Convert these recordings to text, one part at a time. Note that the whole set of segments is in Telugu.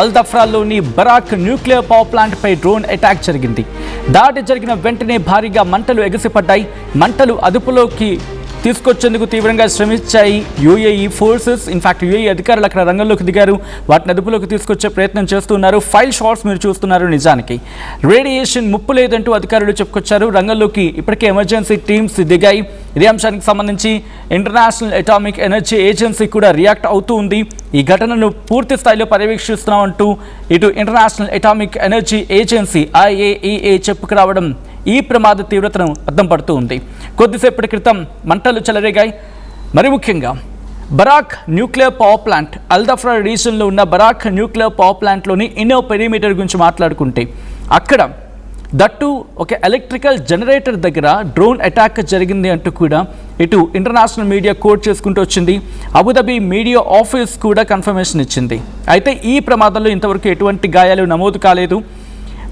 అల్దఫ్రాలోని బరాక్ న్యూక్లియర్ పవర్ ప్లాంట్ పై డ్రోన్ అటాక్ జరిగింది. దాడి జరిగిన వెంటనే భారీగా మంటలు ఎగసిపడ్డాయి. మంటలు అదుపులోకి తీసుకొచ్చేందుకు తీవ్రంగా శ్రమించాయి యూఏఈ ఫోర్సెస్. ఇన్ఫాక్ట్ యూఏఈ అధికారులు అక్కడ రంగంలోకి దిగారు. వాటిని అదుపులోకి తీసుకొచ్చే ప్రయత్నం చేస్తున్నారు. ఫైల్ షాట్స్ మీరు చూస్తున్నారు. నిజానికి రేడియేషన్ ముప్పు లేదంటూ అధికారులు చెప్పుకొచ్చారు. రంగంలోకి ఇప్పటికే ఎమర్జెన్సీ టీమ్స్ దిగాయి. ఇదే అంశానికి సంబంధించి ఇంటర్నేషనల్ అటామిక్ ఎనర్జీ ఏజెన్సీ కూడా రియాక్ట్ అవుతూ ఉంది. ఈ ఘటనను పూర్తి స్థాయిలో పర్యవేక్షిస్తున్నామంటూ ఇటు international atomic energy agency IAEA చెప్పుకురావడం ఈ ప్రమాద తీవ్రతను అద్దం పడుతూ ఉంది. కొద్దిసేపటి క్రితం మంటలు చెలరేగాయి. మరి ముఖ్యంగా బరాక్ న్యూక్లియర్ పవర్ ప్లాంట్, అల్దఫ్రా రీజన్లో ఉన్న బరాక్ న్యూక్లియర్ పవర్ ప్లాంట్లోని ఇన్నో పెరిమీటర్ గురించి మాట్లాడుకుంటే అక్కడ దట్టు ఒక ఎలక్ట్రికల్ జనరేటర్ దగ్గర డ్రోన్ అటాక్ జరిగింది అంటూ కూడా ఇటు ఇంటర్నేషనల్ మీడియా కోట్ చేసుకుంటూ వచ్చింది. అబుదాబి మీడియా ఆఫీస్ కూడా కన్ఫర్మేషన్ ఇచ్చింది. అయితే ఈ ప్రమాదంలో ఇంతవరకు ఎటువంటి గాయాలు నమోదు కాలేదు.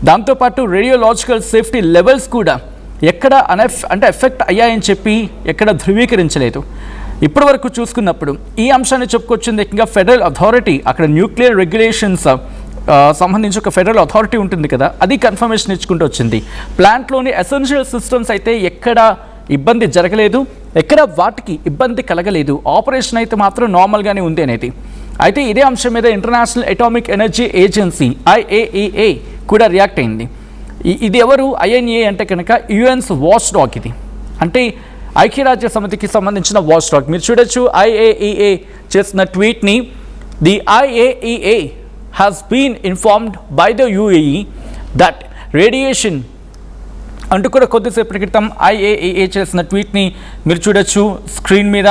దాంతోపాటు రేడియోలాజికల్ సేఫ్టీ లెవెల్స్ కూడా ఎక్కడ ఎఫెక్ట్ అయ్యాయని చెప్పి ఎక్కడ ధృవీకరించలేదు. ఇప్పటి వరకు చూసుకున్నప్పుడు ఈ అంశాన్ని చెప్పుకొచ్చింది ఏకంగా ఫెడరల్ అథారిటీ. అక్కడ న్యూక్లియర్ రెగ్యులేషన్స్ సంబంధించి ఒక ఫెడరల్ అథారిటీ ఉంటుంది కదా, అది కన్ఫర్మేషన్ ఇచ్చుకుంటూ వచ్చింది. ప్లాంట్లోని ఎసెన్షియల్ సిస్టమ్స్ అయితే ఎక్కడ ఇబ్బంది జరగలేదు, ఎక్కడ వాటికి ఇబ్బంది కలగలేదు. ఆపరేషన్ అయితే మాత్రం నార్మల్గానే ఉంది అనేది. అయితే ఇదే అంశం మీద international atomic energy agency IAEA కూడా రియాక్ట్ అయింది. ఇది ఎవరు? IAEA అంటే కనుక యుఎన్స్ వాచ్ డాగ్. ఇది అంటే ఐక్యరాజ్య సమితికి సంబంధించిన వాచ్ డాగ్. మీరు చూడొచ్చు IAEA చేసిన ట్వీట్ని. The IAEA has been informed by the UAE that radiation అంటూ కూడా కొద్దిసేపటి క్రితం IAEA చేసిన ట్వీట్ని మీరు చూడొచ్చు స్క్రీన్ మీద.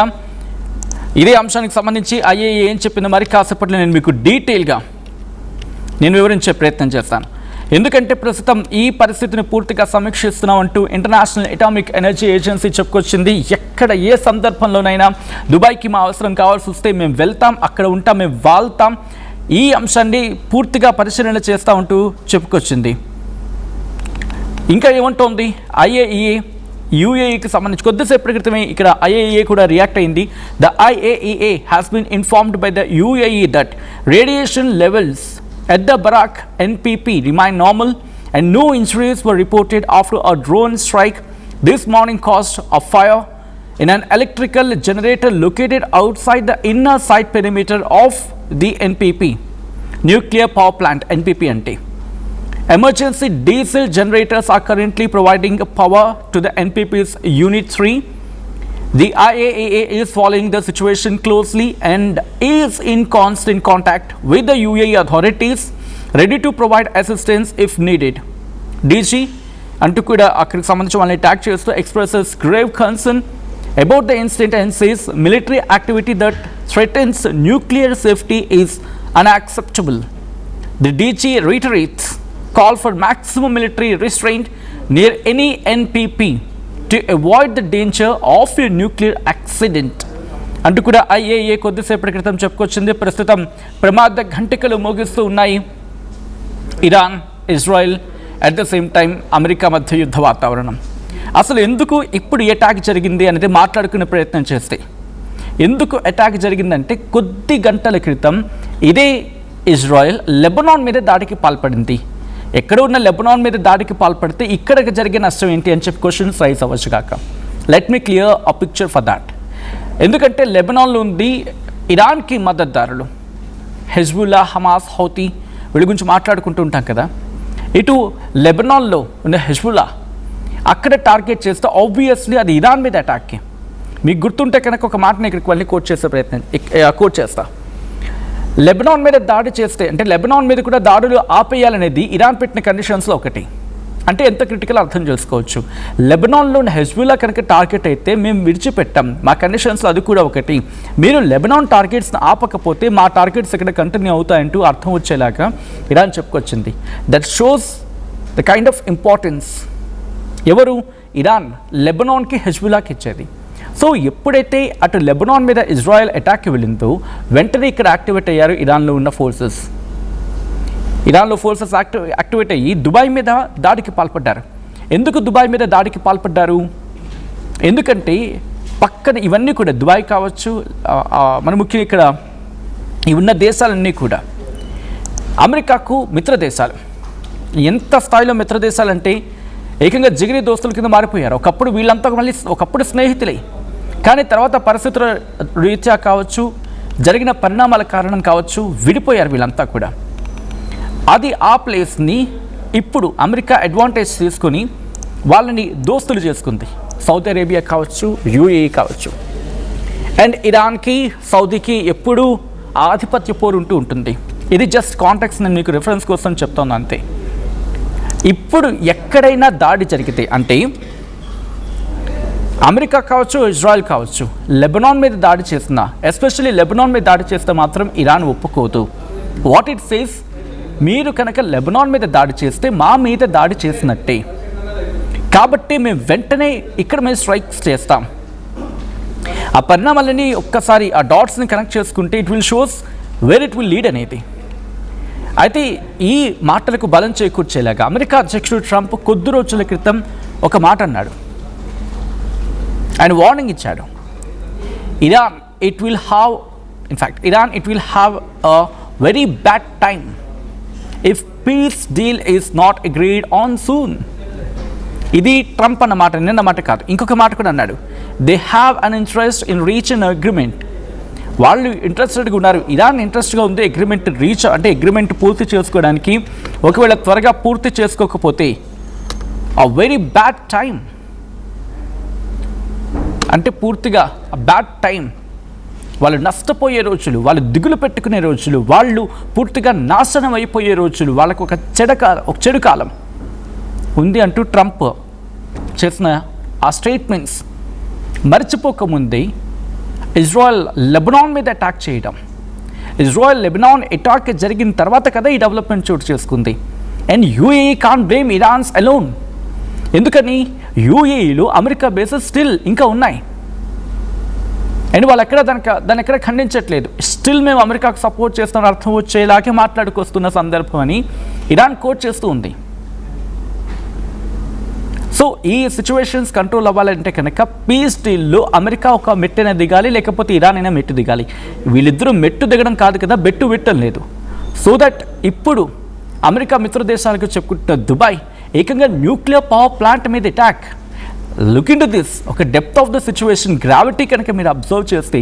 ఇదే అంశానికి సంబంధించి IAEA ఏం చెప్పిందో మరి కాసేపట్లో నేను మీకు డీటెయిల్గా వివరించే ప్రయత్నం చేస్తాను. ఎందుకంటే ప్రస్తుతం ఈ పరిస్థితిని పూర్తిగా సమీక్షిస్తున్నామంటూ ఇంటర్నేషనల్ అటామిక్ ఎనర్జీ ఏజెన్సీ చెప్పుకొచ్చింది. ఎక్కడ ఏ సందర్భంలోనైనా దుబాయ్కి మా అవసరం కావాల్సి వస్తే మేము వెళ్తాం, అక్కడ ఉంటాం, మేము వాళ్తాం. ఈ అంశాన్ని పూర్తిగా పరిశీలన చేస్తూ ఉంటూ చెప్పుకొచ్చింది. ఇంకా ఏమంటోంది IAEA UAEకి సంబంధించి కొద్దిసేపటి క్రితమే ఇక్కడ IAEA కూడా రియాక్ట్ అయింది. The IAEA has been informed by the UAE that radiation levels at the Barak NPP remain normal and no injuries were reported after a drone strike this morning caused a fire in an electrical generator located outside the inner site perimeter of the NPP nuclear power plant. NPP ante emergency diesel generators are currently providing power to the NPP's unit 3. The IAEA is following the situation closely and is in constant contact with the UAE authorities, ready to provide assistance if needed. DG అంటూ కూడా అక్కడికి సంబంధించి వాళ్ళని ట్యాగ్ చేస్తూ expresses grave concern about the incident and says military activity that threatens nuclear safety is unacceptable. The DG reiterates call for maximum military restraint near any NPP to avoid the danger of a nuclear accident అంటూ కూడా IAEA కొద్దిసేపటి క్రితం చెప్పుకొచ్చింది. ప్రస్తుతం ప్రమాద ఘంటికలు మోగిస్తూ ఉన్నాయి. Iran, Israel, at the same time America మధ్య యుద్ధ వాతావరణం. అసలు ఎందుకు ఇప్పుడు అటాక్ జరిగింది అనేది మాట్లాడుకునే ప్రయత్నం చేస్తే, ఎందుకు అటాక్ జరిగిందంటే కొద్ది గంటల క్రితం ఇదే ఇజ్రాయెల్ లెబనాన్ మీద దాడికి పాల్పడింది. ఎక్కడ ఉన్న లెబనాన్ మీద దాడికి పాల్పడితే ఇక్కడికి జరిగే నష్టం ఏంటి అని చెప్పి క్వశ్చన్స్ రైజ్ అవ్వచ్చు కాక. Let me clear a picture for that. ఎందుకంటే లెబనాన్లో ఉంది ఇరాన్కి మద్దతుదారులు హెజ్బుల్లా, హమాస్, హౌతీ, వీళ్ళ గురించి మాట్లాడుకుంటూ ఉంటాం కదా. ఇటు లెబనాన్లో ఉన్న హెజ్బుల్లా అక్కడ టార్గెట్ చేస్తే ఆబ్వియస్లీ అది ఇరాన్ మీద అటాక్కి. మీకు గుర్తుంటే కనుక ఒక మాటని ఇక్కడికి వెళ్ళి కోట్ చేస్తా. లెబనాన్ మీద దాడి చేస్తే అంటే లెబనాన్ మీద కూడా దాడులు ఆపేయాలనేది ఇరాన్ పెట్టిన కండిషన్స్లో ఒకటి. అంటే ఎంత క్రిటికల్ అర్థం చేసుకోవచ్చు. లెబనాన్లో ఉన్న హెజ్బుల్లా కనుక టార్గెట్ అయితే మేము విడిచిపెట్టాం, మా కండిషన్స్లో అది కూడా ఒకటి. మీరు లెబనాన్ టార్గెట్స్ని ఆపకపోతే మా టార్గెట్స్ ఇక్కడ కంటిన్యూ అవుతాయంటూ అర్థం వచ్చేలాగా ఇరాన్ చెప్పుకొచ్చింది. That shows the kind of importance ఎవరు ఇరాన్ లెబనాన్కి, హెజ్బుల్లాకి ఇచ్చేది. సో ఎప్పుడైతే అటు లెబనాన్ మీద ఇజ్రాయెల్ అటాక్కి వెళ్ళిందో వెంటనే ఇక్కడ యాక్టివేట్ అయ్యారు ఇరాన్లో ఉన్న ఫోర్సెస్. ఇరాన్లో ఫోర్సెస్ యాక్టివేట్ అయ్యి దుబాయ్ మీద దాడికి పాల్పడ్డారు. ఎందుకు దుబాయ్ మీద దాడికి పాల్పడ్డారు? ఎందుకంటే పక్కన ఇవన్నీ కూడా దుబాయ్ కావచ్చు, మన ముఖ్యంగా ఇక్కడ ఉన్న దేశాలన్నీ కూడా అమెరికాకు మిత్ర దేశాలు. ఎంత స్థాయిలో మిత్ర దేశాలంటే ఏకంగా జిగిరి దోస్తుల కింద మారిపోయారు. ఒకప్పుడు వీళ్ళంతా మళ్ళీ ఒకప్పుడు స్నేహితులే, కానీ తర్వాత పరిస్థితుల రీత్యా కావచ్చు, జరిగిన పరిణామాల కారణం కావచ్చు, విడిపోయారు వీళ్ళంతా కూడా. అది ఆ ప్లేస్ని ఇప్పుడు అమెరికా అడ్వాంటేజ్ తీసుకొని వాళ్ళని దోస్తులు చేసుకుంది. సౌదీ అరేబియా కావచ్చు, యూఏఈ కావచ్చు. అండ్ ఇరాన్కి సౌదీకి ఎప్పుడూ ఆధిపత్య పోరు ఉంటుంది. ఇది జస్ట్ కాంటాక్ట్స్, నేను మీకు రిఫరెన్స్ కోసం చెప్తాను అంతే. ఇప్పుడు ఎక్కడైనా దాడి జరిగితే, అంటే అమెరికా కావచ్చు, ఇజ్రాయెల్ కావచ్చు, లెబనాన్ మీద దాడి చేస్తున్నా, ఎస్పెషల్లీ లెబనాన్ మీద దాడి చేస్తే మాత్రం ఇరాన్ ఒప్పుకోదు. వాట్ ఇట్ సేస్, మీరు కనుక లెబనాన్ మీద దాడి చేస్తే మా మీద దాడి చేసినట్టే, కాబట్టి మేము వెంటనే ఇక్కడ మేము స్ట్రైక్స్ చేస్తాం. ఆ పరిణామాలని ఒక్కసారి ఆ డాట్స్ని కనెక్ట్ చేసుకుంటే it will shows where it will lead అనేది. అయితే ఈ మాటలకు బలం చేకూర్చేలాగా అమెరికా అధ్యక్షుడు ట్రంప్ కొద్ది రోజుల క్రితం ఒక మాట అన్నాడు. ఆయన వార్నింగ్ ఇచ్చాడు. Iran it will have a very bad time if piece deal is not agreed on soon. ఇది ట్రంప్ అన్న మాట, నిన్న మాట కాదు. ఇంకొక మాట కూడా అన్నాడు, they have an interest in reach an agreement. వాళ్ళు ఇంట్రెస్టెడ్గా ఉన్నారు, ఇరాన్ ఇంట్రెస్ట్గా ఉంది అగ్రిమెంట్ రీచ్, అంటే అగ్రిమెంట్ పూర్తి చేసుకోవడానికి. ఒకవేళ త్వరగా పూర్తి చేసుకోకపోతే అ వెరీ బ్యాడ్ టైం, అంటే పూర్తిగా బ్యాడ్ టైం, వాళ్ళు నష్టపోయే రోజులు, వాళ్ళు దిగులు పెట్టుకునే రోజులు, వాళ్ళు పూర్తిగా నాశనం అయిపోయే రోజులు, వాళ్ళకు ఒక చెడు కాలం ఉంది అంటూ ట్రంప్ చేసిన ఆ స్టేట్మెంట్స్ మర్చిపోకముందే ఇజ్రాయెల్ లెబనాన్ మీద అటాక్ చేయడం, ఇజ్రాయెల్ లెబనాన్ అటాక్ జరిగిన తర్వాత కదా ఈ డెవలప్మెంట్ చోటు చేసుకుంది. And UAE can blame Iran's alone. ఎందుకని? యూఏఈలో అమెరికా బేసెస్ స్టిల్ ఇంకా ఉన్నాయి అండ్ వాళ్ళు దాన్ని ఎక్కడ ఖండించట్లేదు. స్టిల్ మేము అమెరికాకు సపోర్ట్ చేస్తున్న అర్థం వచ్చేలాగే మాట్లాడుకొస్తున్న సందర్భం అని ఇరాన్ కోట్ చేస్తూ ఉంది. సో ఈ సిచ్యువేషన్స్ కంట్రోల్ అవ్వాలంటే కనుక పీస్ డీల్లో అమెరికా ఒక మెట్టైనా దిగాలి, లేకపోతే ఇరాన్ అయినా మెట్టు దిగాలి. వీళ్ళిద్దరూ మెట్టు దిగడం కాదు కదా, బెట్టు విట్టం లేదు. సో దట్ ఇప్పుడు అమెరికా మిత్ర దేశాలకు చెప్పుకుంటున్న దుబాయ్ ఏకంగా న్యూక్లియర్ పవర్ ప్లాంట్ మీద attack. Look into this, ఒక depth of the situation, gravity కనుక మీరు అబ్జర్వ్ చేస్తే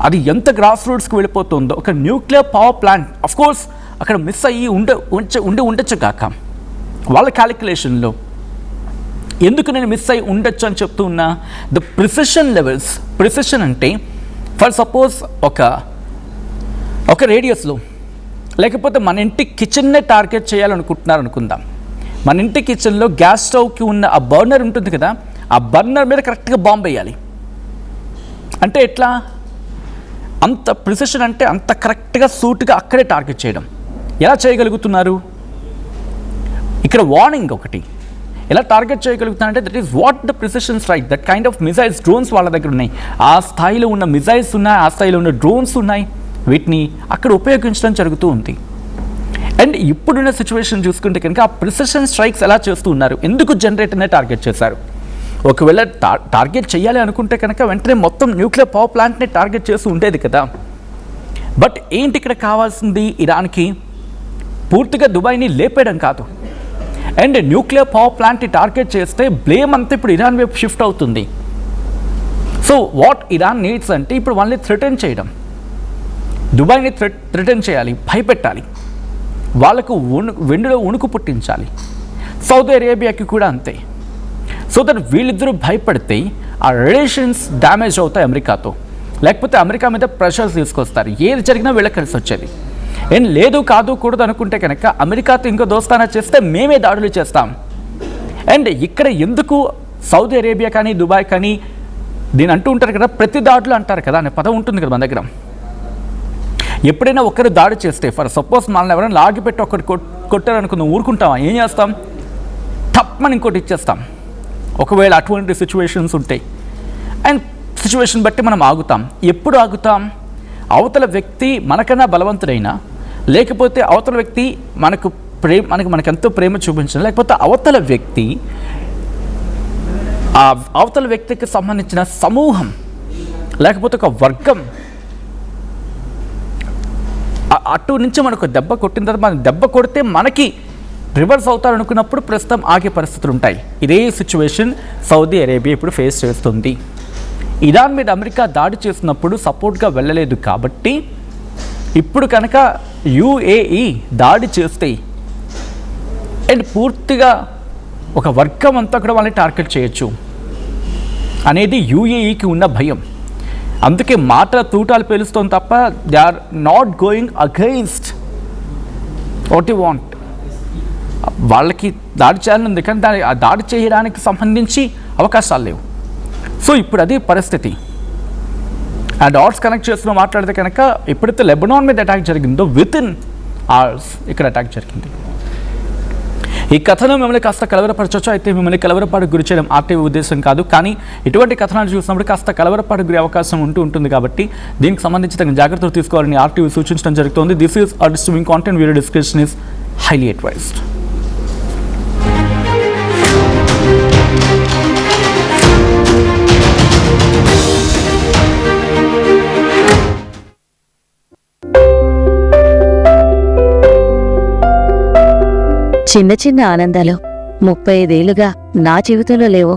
అది ఎంత గ్రాస్ రూట్స్కి వెళ్ళిపోతుందో. ఒక nuclear power plant of course అక్కడ మిస్ అయ్యి ఉండొచ్చు కాక వాళ్ళ క్యాలిక్యులేషన్లో. ఎందుకు నేను మిస్ అయ్యి ఉండొచ్చు అని చెప్తూ ఉన్నా, ద ప్రిసిషన్ లెవెల్స్. ప్రిసిషన్ అంటే ఫర్ సపోజ్ ఒక రేడియస్లో, లేకపోతే మన ఇంటి కిచెన్నే టార్గెట్ చేయాలనుకుంటున్నారు అనుకుందాం. మన ఇంటి కిచెన్లో గ్యాస్ స్టవ్కి ఉన్న ఆ బర్నర్ ఉంటుంది కదా, ఆ బర్నర్ మీద కరెక్ట్గా బాంబ్ వేయాలి. అంటే ఎట్లా? అంత ప్రిసిషన్, అంటే అంత కరెక్ట్గా సూట్గా అక్కడే టార్గెట్ చేయడం. ఎలా చేయగలుగుతున్నారు? ఇక్కడ వార్నింగ్ ఒకటి, ఎలా టార్గెట్ చేయగలుగుతానంటే that is what the precision strike. That kind of missiles, drones వాళ్ళ దగ్గర ఉన్నాయి. ఆ స్థాయిలో ఉన్న మిజైల్స్ ఉన్నాయి, ఆ స్థాయిలో ఉన్న డ్రోన్స్ ఉన్నాయి. వీటిని అక్కడ ఉపయోగించడం జరుగుతూ ఉంది. అండ్ ఇప్పుడున్న సిచ్యువేషన్ చూసుకుంటే కనుక ఆ ప్రిసిషన్ స్ట్రైక్స్ ఎలా చేస్తూ ఉన్నారు, ఎందుకు జనరేటర్నే టార్గెట్ చేశారు? ఒకవేళ టార్గెట్ చేయాలి అనుకుంటే కనుక వెంటనే మొత్తం న్యూక్లియర్ పవర్ ప్లాంట్ని టార్గెట్ చేస్తూ ఉండేది కదా. బట్ ఏంటి ఇక్కడ కావాల్సింది? ఇరాన్కి పూర్తిగా దుబాయ్ని లేపేయడం కాదు. అండ్ న్యూక్లియర్ పవర్ ప్లాంట్ని టార్గెట్ చేస్తే బ్లేమ్ అంతా ఇప్పుడు ఇరాన్ వైపు షిఫ్ట్ అవుతుంది. సో వాట్ ఇరాన్ నీడ్స్ అంటే ఇప్పుడు వాళ్ళని థ్రెటన్ చేయడం, దుబాయ్ని థ్రెటన్ చేయాలి, భయపెట్టాలి, వాళ్ళకు వెండిలో ఉణుకు పుట్టించాలి. సౌదీ అరేబియాకి కూడా అంతే. సో దట్ వీళ్ళిద్దరూ భయపడితే ఆ రిలేషన్స్ డ్యామేజ్ అవుతాయి అమెరికాతో, లేకపోతే అమెరికా మీద ప్రెషర్స్ తీసుకొస్తారు. ఏది జరిగినా వీళ్ళకి కలిసి వచ్చేది. ఏం లేదు కాదు కూడదు అనుకుంటే కనుక అమెరికాతో ఇంకో దోస్తానా చేస్తే మేమే దాడులు చేస్తాం. అండ్ ఇక్కడ ఎందుకు సౌదీ అరేబియా కానీ దుబాయ్ కానీ దీని అంటూ ఉంటారు కదా, ప్రతి దాడులు అంటారు కదా అనే పదం ఉంటుంది కదా మన దగ్గర. ఎప్పుడైనా ఒకరు దాడి చేస్తే, ఫర్ సపోజ్ మనల్ని ఎవరైనా లాగిపెట్టి ఒకటి కొట్టారు అనుకుందాం, ఊరుకుంటామా? ఏం చేస్తాం? తప్పని ఇంకోటి ఇచ్చేస్తాం. ఒకవేళ అటువంటి సిచ్యువేషన్స్ ఉంటాయి. అండ్ సిచ్యువేషన్ బట్టి మనం ఆగుతాం. ఎప్పుడు ఆగుతాం? అవతల వ్యక్తి మనకన్నా బలవంతుడైనా, లేకపోతే అవతల వ్యక్తి మనకెంతో ప్రేమ చూపించిన, లేకపోతే అవతల వ్యక్తికి సంబంధించిన సమూహం, లేకపోతే ఒక వర్గం అటు నుంచి మనకు దెబ్బ కొట్టిన తర్వాత మనం దెబ్బ కొడితే మనకి రివర్స్ అవుతారనుకున్నప్పుడు ప్రస్తుతం ఆగే పరిస్థితులు ఉంటాయి. ఇదే సిచ్యువేషన్ సౌదీ అరేబియా ఇప్పుడు ఫేస్ చేస్తుంది. ఇరాన్ మీద అమెరికా దాడి చేసినప్పుడు సపోర్ట్గా వెళ్ళలేదు కాబట్టి ఇప్పుడు కనుక యుఏఈ దాడి చేస్తే అండ్ పూర్తిగా ఒక వర్గం అంతా కూడా వాళ్ళని టార్గెట్ చేయొచ్చు అనేది యుఏఈకి ఉన్న భయం. అందుకే మాటల తూటాలు పేలుస్తాం తప్ప they are not going against what you want. వాళ్ళకి దాడి చేయాలని ఉంది కానీ ఆ దాడి చేయడానికి సంబంధించి అవకాశాలు లేవు. సో ఇప్పుడు అది పరిస్థితి. ఆ డాట్స్ కనెక్ట్ చేస్తూ మాట్లాడితే కనుక ఎప్పుడైతే లెబనాన్ మీద అటాక్ జరిగిందో విత్ ఇన్ అవర్స్ ఇక్కడ అటాక్ జరిగింది. ఈ కథనం మిమ్మల్ని కాస్త కలవరపరచవచ్చు. అయితే మిమ్మల్ని కలవరపాటుకు గురి చేయడం ఆర్టీవీ ఉద్దేశం కాదు, కానీ ఇటువంటి కథనాలు చూసినప్పుడు కాస్త కలవరపాటుకు గురి అవకాశం ఉంటుంది కాబట్టి దీనికి సంబంధించి తగిన జాగ్రత్తలు తీసుకోవాలని ఆర్టీవీ సూచించడం జరుగుతుంది. This is a disturbing content. Video description is highly advised. చిన్న చిన్న ఆనందాలు 35 ఏళ్లుగా నా జీవితంలో లేవు.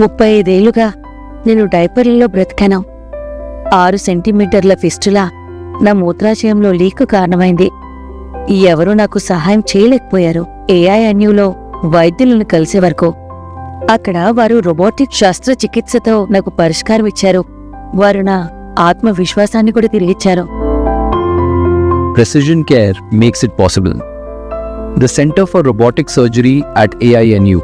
35 ఏళ్లుగా నేను డైపర్లలో బ్రతికాను. 6 సెంటీమీటర్ల ఫిస్టులా నా మూత్రాశయంలో లీకు కారణమైంది. ఎవరూ నాకు సహాయం చేయలేకపోయారు. ఏఐఎన్యూలో వైద్యులను కలిసే వరకు. అక్కడ వారు రోబోటిక్ శస్త్రచికిత్సతో నాకు పరిష్కారం ఇచ్చారు. వారు నా ఆత్మవిశ్వాసాన్ని కూడా తిరిగిచ్చారు. Precision Care makes it possible. The Center for Robotic Surgery at AINU